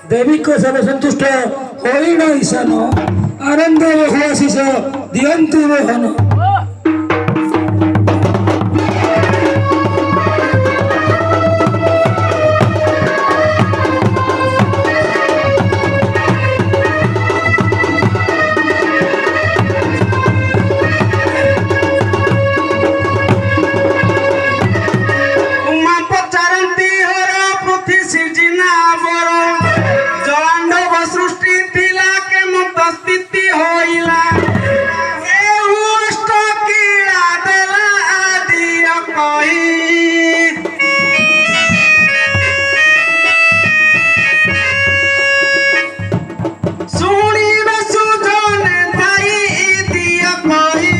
देविक सब संतुष्ट होइण ईशान आनंद आशीष दियंतु मोहन। सिर्जिना बर जलांडव सृष्टि थिला के मत स्थिति होइला एहु अष्ट कीड़ा देला आदिय कही सुनिबे सुजने थाई दिय कही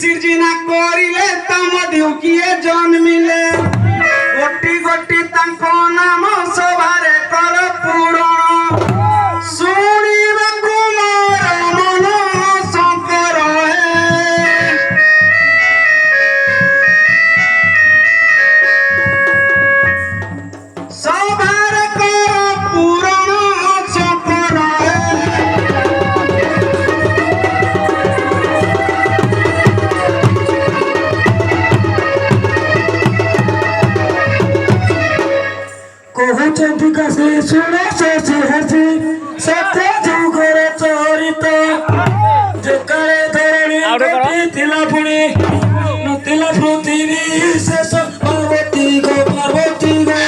सिर्जिना करिले तम दिउकिए जन्मिले गोटी गोटी तांको नाम सभारे कर पूरण शुणिबे कुमार मन शंकर हे सभारे कर पूरण शंकर हे କହୁଛନ୍ତି କାଶୀ ଶୁଣ ଶଶୀ ହସି ସତ୍ୟ ଯୁଗର ଚରିତ ଯେକାଳେ ଧରଣୀ ଥିଲା ପୁଣି ନଥିଲା ପୃଥିବୀ ଶେଷ ପାର୍ବତୀ ଗୋ ପାର୍ବତୀ ଗୋ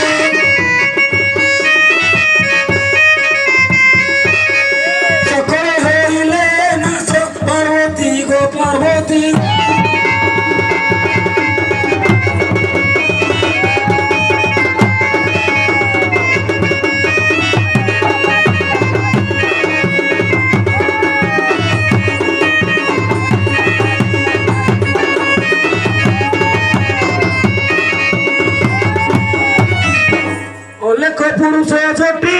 ସକଳ ହୋଇଲେ ନାଶ ପାର୍ବତୀ ଗୋ ପାର୍ବତୀ পুরুষ আছে